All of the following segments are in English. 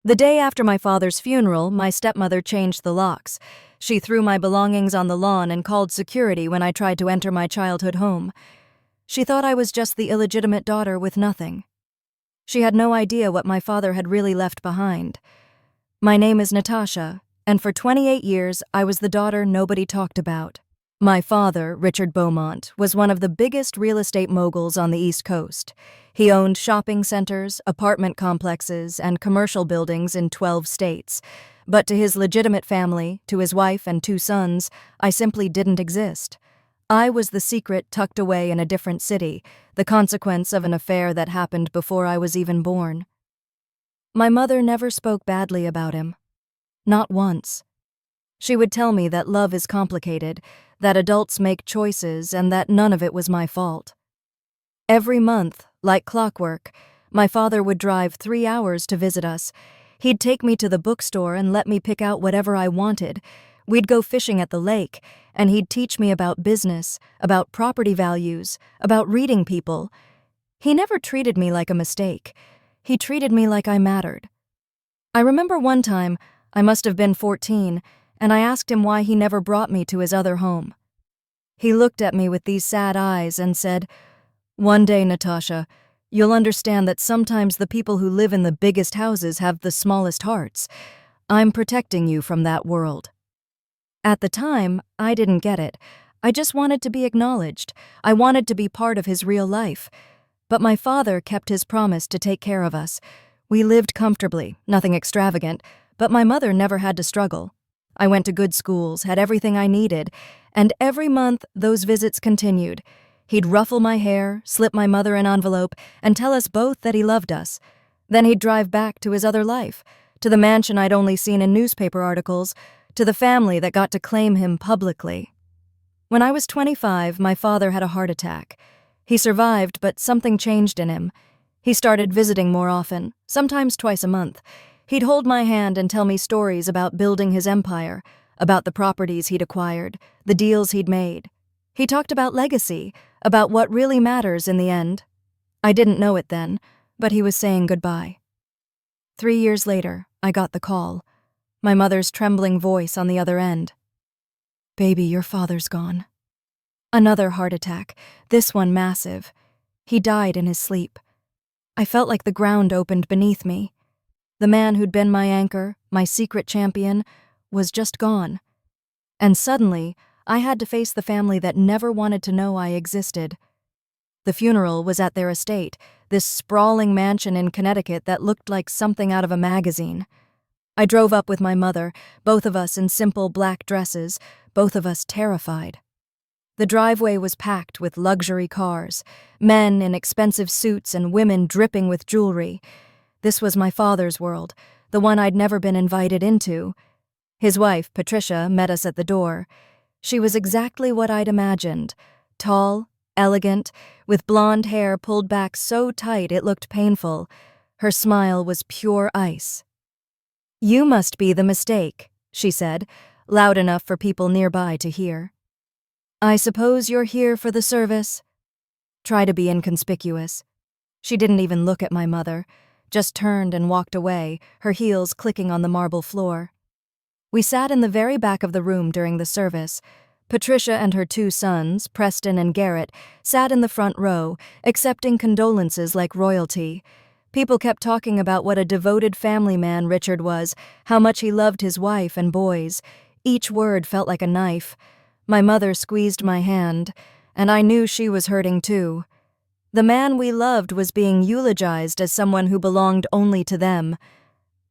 The day after my father's funeral, my stepmother changed the locks. She threw my belongings on the lawn and called security when I tried to enter my childhood home. She thought I was just the illegitimate daughter with nothing. She had no idea what my father had really left behind. My name is Natasha, and for 28 years I was the daughter nobody talked about. My father, Richard Beaumont, was one of the biggest real estate moguls on the East Coast. He owned shopping centers, apartment complexes, and commercial buildings in 12 states. But to his legitimate family, to his wife and 2 sons, I simply didn't exist. I was the secret tucked away in a different city, the consequence of an affair that happened before I was even born. My mother never spoke badly about him. Not once. She would tell me that love is complicated, that adults make choices, and that none of it was my fault. Every month, like clockwork, my father would drive 3 hours to visit us. He'd take me to the bookstore and let me pick out whatever I wanted. We'd go fishing at the lake, and he'd teach me about business, about property values, about reading people. He never treated me like a mistake. He treated me like I mattered. I remember one time, I must have been 14, and I asked him why he never brought me to his other home. He looked at me with these sad eyes and said, "One day, Natasha, you'll understand that sometimes the people who live in the biggest houses have the smallest hearts. I'm protecting you from that world." At the time, I didn't get it. I just wanted to be acknowledged. I wanted to be part of his real life. But my father kept his promise to take care of us. We lived comfortably, nothing extravagant, but my mother never had to struggle. I went to good schools, had everything I needed, and every month those visits continued. He'd ruffle my hair, slip my mother an envelope, and tell us both that he loved us. Then he'd drive back to his other life, to the mansion I'd only seen in newspaper articles, to the family that got to claim him publicly. When I was 25, my father had a heart attack. He survived, but something changed in him. He started visiting more often, sometimes twice a month. He'd hold my hand and tell me stories about building his empire, about the properties he'd acquired, the deals he'd made. He talked about legacy, about what really matters in the end. I didn't know it then, but he was saying goodbye. 3 years later, I got the call. My mother's trembling voice on the other end. "Baby, your father's gone." Another heart attack, this one massive. He died in his sleep. I felt like the ground opened beneath me. The man who'd been my anchor, my secret champion, was just gone. And suddenly, I had to face the family that never wanted to know I existed. The funeral was at their estate, this sprawling mansion in Connecticut that looked like something out of a magazine. I drove up with my mother, both of us in simple black dresses, both of us terrified. The driveway was packed with luxury cars, men in expensive suits and women dripping with jewelry. This was my father's world, the one I'd never been invited into. His wife, Patricia, met us at the door. She was exactly what I'd imagined, tall, elegant, with blonde hair pulled back so tight it looked painful. Her smile was pure ice. "You must be the mistake," she said, loud enough for people nearby to hear. "I suppose you're here for the service?" Try to be inconspicuous. She didn't even look at my mother, just turned and walked away, her heels clicking on the marble floor. We sat in the very back of the room during the service. Patricia and her 2 sons, Preston and Garrett, sat in the front row, accepting condolences like royalty. People kept talking about what a devoted family man Richard was, how much he loved his wife and boys. Each word felt like a knife. My mother squeezed my hand, and I knew she was hurting too. The man we loved was being eulogized as someone who belonged only to them.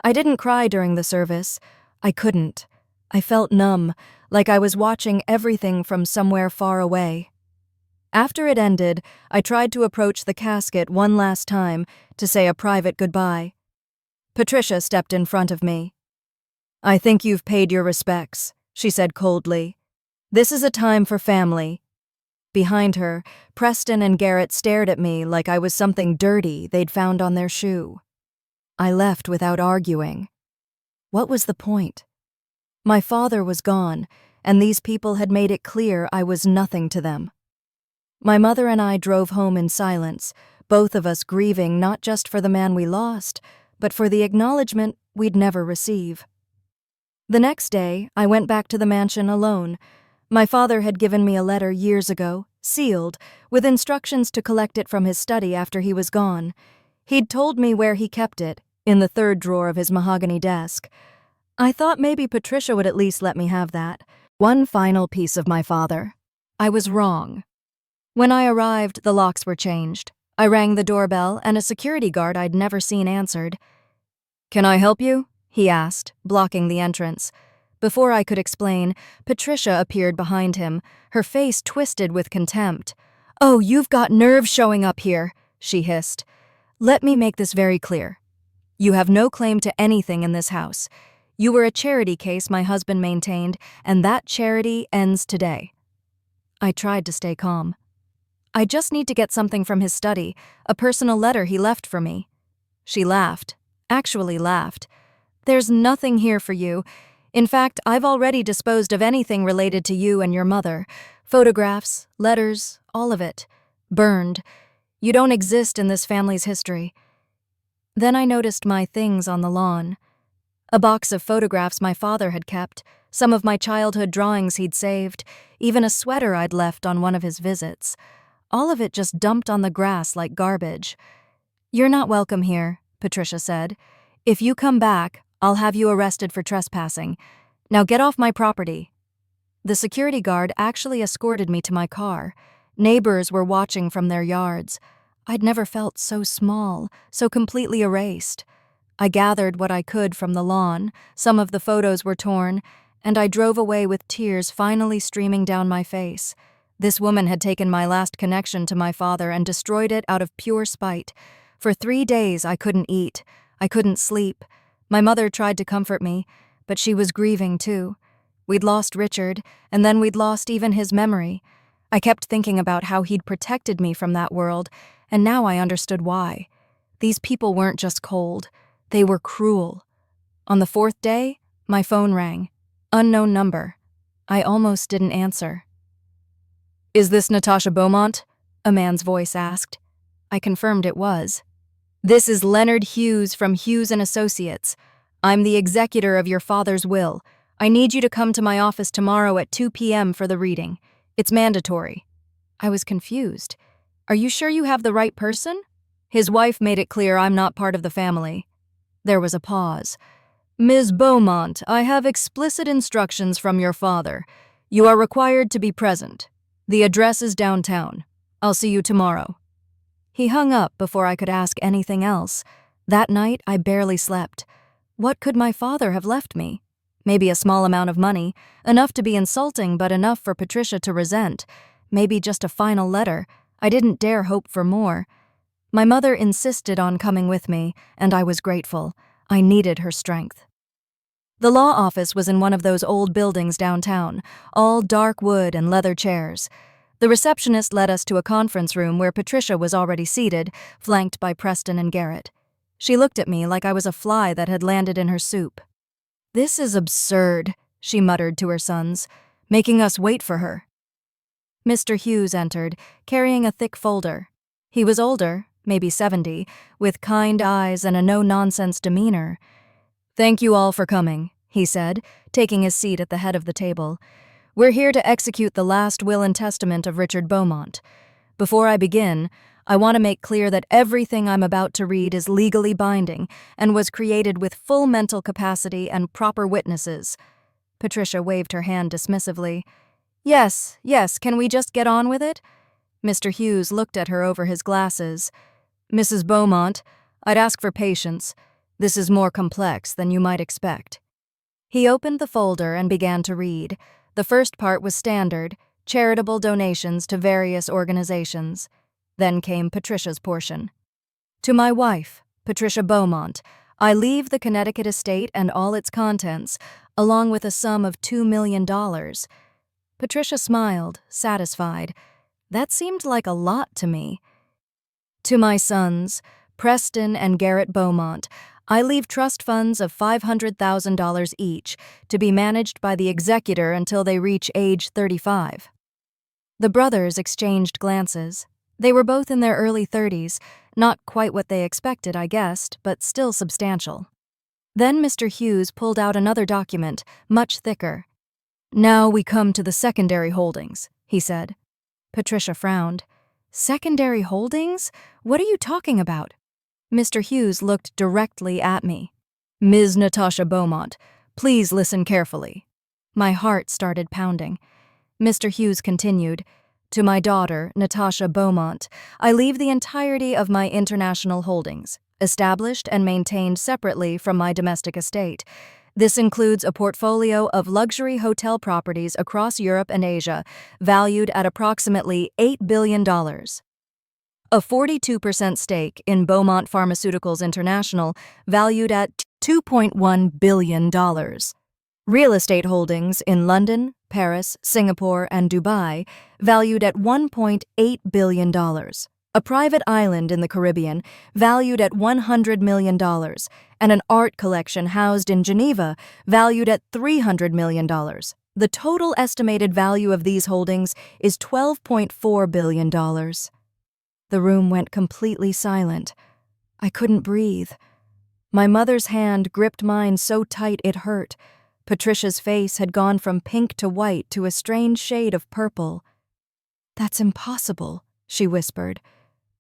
I didn't cry during the service. I couldn't. I felt numb, like I was watching everything from somewhere far away. After it ended, I tried to approach the casket one last time to say a private goodbye. Patricia stepped in front of me. "I think you've paid your respects," she said coldly. "This is a time for family." Behind her, Preston and Garrett stared at me like I was something dirty they'd found on their shoe. I left without arguing. What was the point? My father was gone, and these people had made it clear I was nothing to them. My mother and I drove home in silence, both of us grieving not just for the man we lost, but for the acknowledgement we'd never receive. The next day, I went back to the mansion alone. My father had given me a letter years ago, sealed, with instructions to collect it from his study after he was gone. He'd told me where he kept it, in the third drawer of his mahogany desk. I thought maybe Patricia would at least let me have that. One final piece of my father. I was wrong. When I arrived, the locks were changed. I rang the doorbell, and a security guard I'd never seen answered. "Can I help you?" he asked, blocking the entrance. Before I could explain, Patricia appeared behind him, her face twisted with contempt. "Oh, you've got nerve showing up here," she hissed. "Let me make this very clear. You have no claim to anything in this house. You were a charity case my husband maintained, and that charity ends today." I tried to stay calm. "I just need to get something from his study, a personal letter he left for me." She laughed, actually laughed. "There's nothing here for you. In fact, I've already disposed of anything related to you and your mother. Photographs, letters, all of it. Burned. You don't exist in this family's history." Then I noticed my things on the lawn. A box of photographs my father had kept, some of my childhood drawings he'd saved, even a sweater I'd left on one of his visits. All of it just dumped on the grass like garbage. "You're not welcome here," Patricia said. "If you come back, I'll have you arrested for trespassing. Now get off my property." The security guard actually escorted me to my car. Neighbors were watching from their yards. I'd never felt so small, so completely erased. I gathered what I could from the lawn, some of the photos were torn, and I drove away with tears finally streaming down my face. This woman had taken my last connection to my father and destroyed it out of pure spite. For 3 days I couldn't eat. I couldn't sleep. My mother tried to comfort me, but she was grieving too. We'd lost Richard, and then we'd lost even his memory. I kept thinking about how he'd protected me from that world, and now I understood why. These people weren't just cold. They were cruel. On the 4th day, my phone rang. Unknown number. I almost didn't answer. "Is this Natasha Beaumont?" a man's voice asked. I confirmed it was. "This is Leonard Hughes from Hughes & Associates. I'm the executor of your father's will. I need you to come to my office tomorrow at 2 p.m. for the reading. It's mandatory." I was confused. "Are you sure you have the right person?" His wife made it clear I'm not part of the family. There was a pause. "Ms. Beaumont, I have explicit instructions from your father. You are required to be present. The address is downtown. I'll see you tomorrow." He hung up before I could ask anything else. That night, I barely slept. What could my father have left me? Maybe a small amount of money, enough to be insulting but enough for Patricia to resent. Maybe just a final letter. I didn't dare hope for more. My mother insisted on coming with me, and I was grateful. I needed her strength. The law office was in one of those old buildings downtown, all dark wood and leather chairs. The receptionist led us to a conference room where Patricia was already seated, flanked by Preston and Garrett. She looked at me like I was a fly that had landed in her soup. "This is absurd," she muttered to her sons, "making us wait for her." Mr. Hughes entered, carrying a thick folder. He was older, maybe 70, with kind eyes and a no-nonsense demeanor. "Thank you all for coming," he said, taking his seat at the head of the table. "We're here to execute the last will and testament of Richard Beaumont. Before I begin, I want to make clear that everything I'm about to read is legally binding and was created with full mental capacity and proper witnesses." Patricia waved her hand dismissively. Yes, can we just get on with it?" Mr. Hughes looked at her over his glasses. "Mrs. Beaumont, I'd ask for patience. This is more complex than you might expect." He opened the folder and began to read. The first part was standard, charitable donations to various organizations. Then came Patricia's portion. "To my wife, Patricia Beaumont, I leave the Connecticut estate and all its contents, along with a sum of $2 million. Patricia smiled, satisfied. That seemed like a lot to me. "To my sons, Preston and Garrett Beaumont, I leave trust funds of $500,000 each to be managed by the executor until they reach age 35. The brothers exchanged glances. They were both in their early 30s, Not quite what they expected, I guessed, but still substantial. Then Mr. Hughes pulled out another document, much thicker. "Now we come to the secondary holdings," he said. Patricia frowned. "Secondary holdings? What are you talking about?" Mr. Hughes looked directly at me. "Ms. Natasha Beaumont, please listen carefully." My heart started pounding. Mr. Hughes continued, "To my daughter, Natasha Beaumont, I leave the entirety of my international holdings, established and maintained separately from my domestic estate. This includes a portfolio of luxury hotel properties across Europe and Asia, valued at approximately $8 billion. A 42% stake in Beaumont Pharmaceuticals International, valued at $2.1 billion. Real estate holdings in London, Paris, Singapore, and Dubai, valued at $1.8 billion. A private island in the Caribbean, valued at $100 million, and an art collection housed in Geneva, valued at $300 million. The total estimated value of these holdings is $12.4 billion. The room went completely silent. I couldn't breathe. My mother's hand gripped mine so tight it hurt. Patricia's face had gone from pink to white to a strange shade of purple. "That's impossible," she whispered.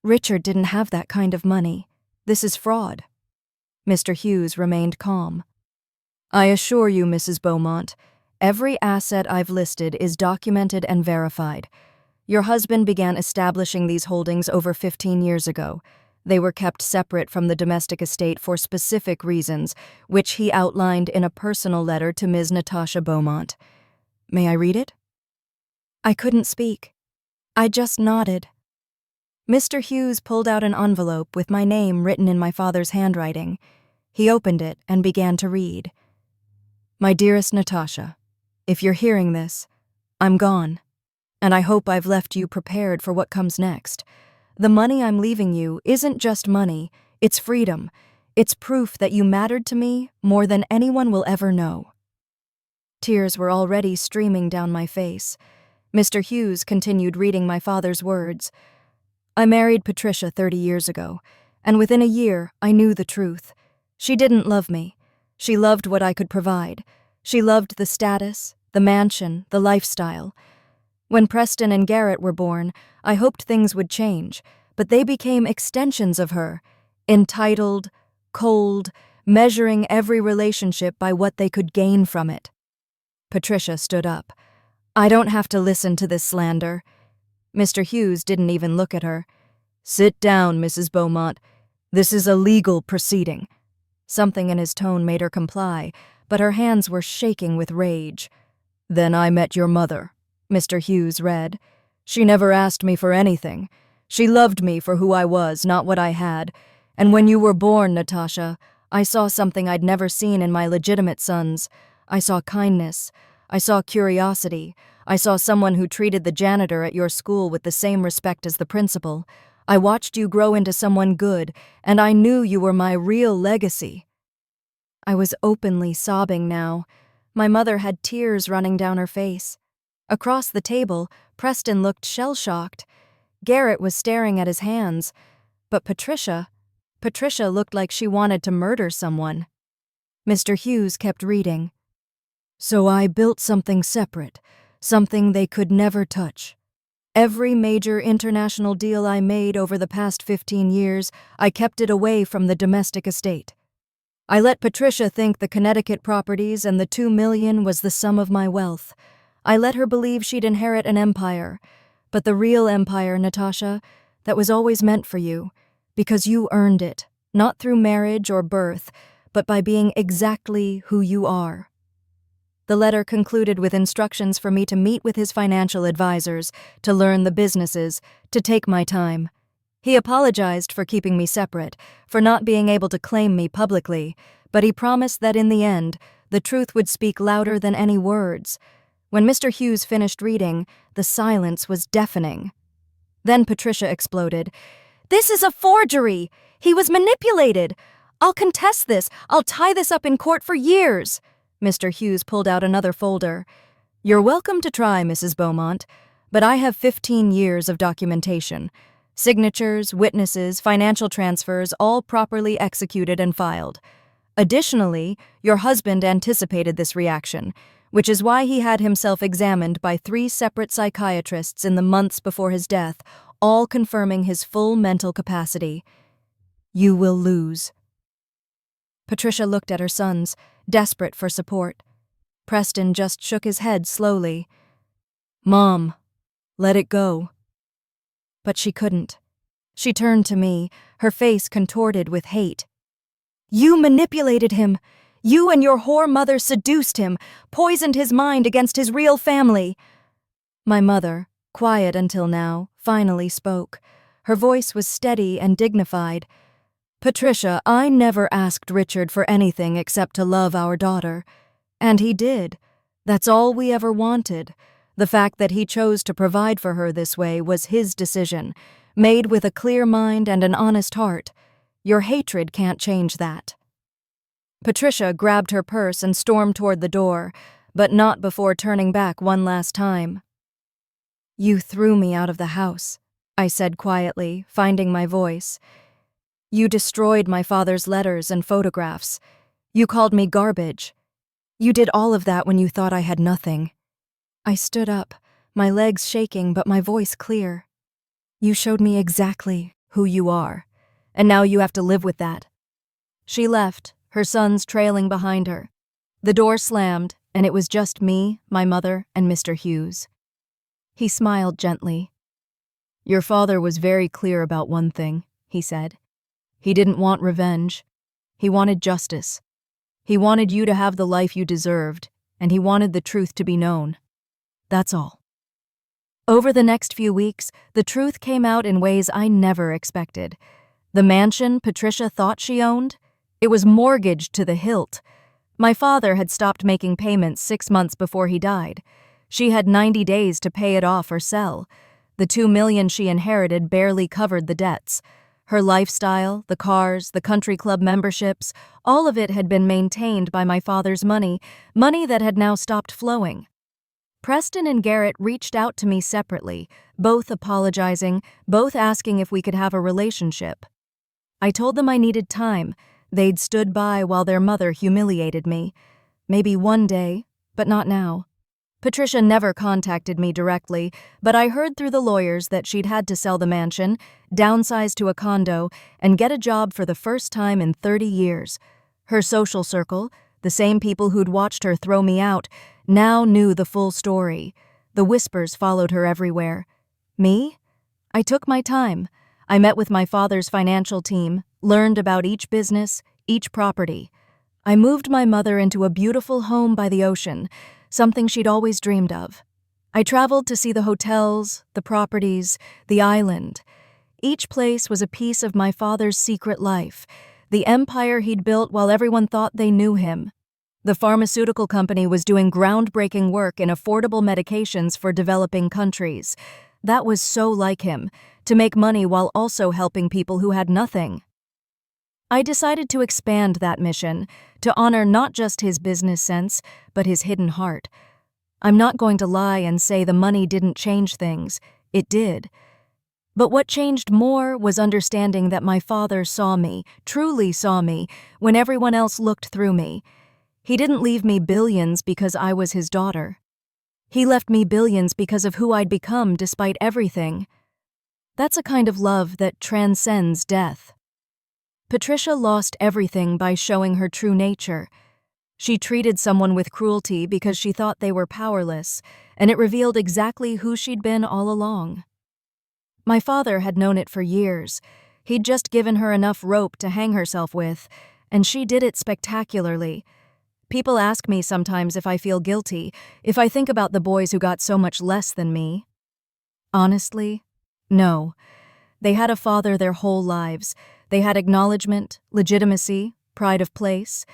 "Richard didn't have that kind of money. This is fraud." Mr. Hughes remained calm. "I assure you, Mrs. Beaumont, every asset I've listed is documented and verified. Your husband began establishing these holdings over 15 years ago. They were kept separate from the domestic estate for specific reasons, which he outlined in a personal letter to Ms. Natasha Beaumont. May I read it?" I couldn't speak. I just nodded. Mr. Hughes pulled out an envelope with my name written in my father's handwriting. He opened it and began to read. "My dearest Natasha, if you're hearing this, I'm gone, and I hope I've left you prepared for what comes next. The money I'm leaving you isn't just money, it's freedom. It's proof that you mattered to me more than anyone will ever know." Tears were already streaming down my face. Mr. Hughes continued reading my father's words. "I married Patricia 30 years ago, and within a year I knew the truth. She didn't love me. She loved what I could provide. She loved the status, the mansion, the lifestyle. When Preston and Garrett were born, I hoped things would change, but they became extensions of her, entitled, cold, measuring every relationship by what they could gain from it." Patricia stood up. "I don't have to listen to this slander." Mr. Hughes didn't even look at her. "Sit down, Mrs. Beaumont. This is a legal proceeding." Something in his tone made her comply, but her hands were shaking with rage. "Then I met your mother," Mr. Hughes read. "She never asked me for anything. She loved me for who I was, not what I had. And when you were born, Natasha, I saw something I'd never seen in my legitimate sons. I saw kindness. I saw curiosity. I saw someone who treated the janitor at your school with the same respect as the principal. I watched you grow into someone good, and I knew you were my real legacy." I was openly sobbing now. My mother had tears running down her face. Across the table, Preston looked shell-shocked. Garrett was staring at his hands. But Patricia looked like she wanted to murder someone. Mr. Hughes kept reading. "So I built something separate, something they could never touch. Every major international deal I made over the past 15 years, I kept it away from the domestic estate. I let Patricia think the Connecticut properties and the $2 million was the sum of my wealth. I let her believe she'd inherit an empire. But the real empire, Natasha, that was always meant for you, because you earned it, not through marriage or birth, but by being exactly who you are." The letter concluded with instructions for me to meet with his financial advisors, to learn the businesses, to take my time. He apologized for keeping me separate, for not being able to claim me publicly, but he promised that in the end, the truth would speak louder than any words. When Mr. Hughes finished reading, the silence was deafening. Then Patricia exploded. "This is a forgery! He was manipulated! I'll contest this! I'll tie this up in court for years!" Mr. Hughes pulled out another folder. "You're welcome to try, Mrs. Beaumont, but I have 15 years of documentation. Signatures, witnesses, financial transfers, all properly executed and filed. Additionally, your husband anticipated this reaction, which is why he had himself examined by 3 separate psychiatrists in the months before his death, all confirming his full mental capacity. You will lose. Patricia looked at her sons, desperate for support. Preston just shook his head slowly. Mom, let it go. But she couldn't. She turned to me, her face contorted with hate. You manipulated him. You and your whore mother seduced him, poisoned his mind against his real family. My mother, quiet until now, finally spoke. Her voice was steady and dignified. Patricia, I never asked Richard for anything except to love our daughter. And he did. That's all we ever wanted. The fact that he chose to provide for her this way was his decision, made with a clear mind and an honest heart. Your hatred can't change that. Patricia grabbed her purse and stormed toward the door, but not before turning back one last time. You threw me out of the house, I said quietly, finding my voice. You destroyed my father's letters and photographs. You called me garbage. You did all of that when you thought I had nothing. I stood up, my legs shaking but my voice clear. You showed me exactly who you are, and now you have to live with that. She left, her sons trailing behind her. The door slammed, and it was just me, my mother, and Mr. Hughes. He smiled gently. Your father was very clear about one thing, he said. He didn't want revenge. He wanted justice. He wanted you to have the life you deserved, and he wanted the truth to be known. That's all. Over the next few weeks, the truth came out in ways I never expected. The mansion Patricia thought she owned? It was mortgaged to the hilt. My father had stopped making payments 6 months before he died. She had 90 days to pay it off or sell. The $2 million she inherited barely covered the debts. Her lifestyle, the cars, the country club memberships, all of it had been maintained by my father's money that had now stopped flowing. Preston and Garrett reached out to me separately, both apologizing, both asking if we could have a relationship. I told them I needed time. They'd stood by while their mother humiliated me. Maybe one day, but not now. Patricia never contacted me directly, but I heard through the lawyers that she'd had to sell the mansion, downsize to a condo, and get a job for the first time in 30 years. Her social circle, the same people who'd watched her throw me out, now knew the full story. The whispers followed her everywhere. Me? I took my time. I met with my father's financial team, learned about each business, each property. I moved my mother into a beautiful home by the ocean, something she'd always dreamed of. I traveled to see the hotels, the properties, the island. Each place was a piece of my father's secret life, the empire he'd built while everyone thought they knew him. The pharmaceutical company was doing groundbreaking work in affordable medications for developing countries. That was so like him, to make money while also helping people who had nothing. I decided to expand that mission, to honor not just his business sense, but his hidden heart. I'm not going to lie and say the money didn't change things. It did. But what changed more was understanding that my father saw me, truly saw me, when everyone else looked through me. He didn't leave me billions because I was his daughter. He left me billions because of who I'd become despite everything. That's a kind of love that transcends death. Patricia lost everything by showing her true nature. She treated someone with cruelty because she thought they were powerless, and it revealed exactly who she'd been all along. My father had known it for years. He'd just given her enough rope to hang herself with, and she did it spectacularly. People ask me sometimes if I feel guilty, if I think about the boys who got so much less than me. Honestly, no. They had a father their whole lives. They had acknowledgement, legitimacy, pride of place.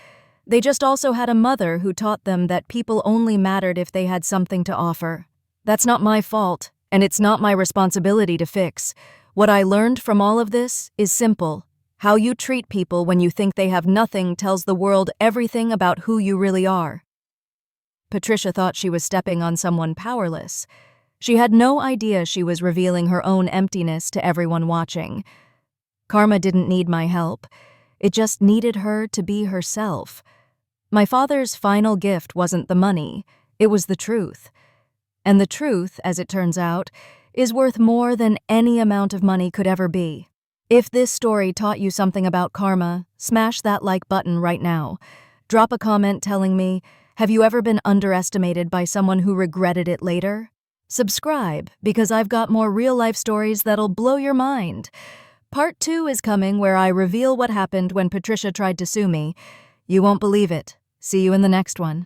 They just also had a mother who taught them that people only mattered if they had something to offer. That's not my fault, and it's not my responsibility to fix. What I learned from all of this is simple. How you treat people when you think they have nothing tells the world everything about who you really are. Patricia thought she was stepping on someone powerless. She had no idea she was revealing her own emptiness to everyone watching. Karma didn't need my help. It just needed her to be herself. My father's final gift wasn't the money, it was the truth. And the truth, as it turns out, is worth more than any amount of money could ever be. If this story taught you something about karma, smash that like button right now. Drop a comment telling me, have you ever been underestimated by someone who regretted it later? Subscribe, because I've got more real-life stories that'll blow your mind. Part 2 is coming, where I reveal what happened when Patricia tried to sue me. You won't believe it. See you in the next one.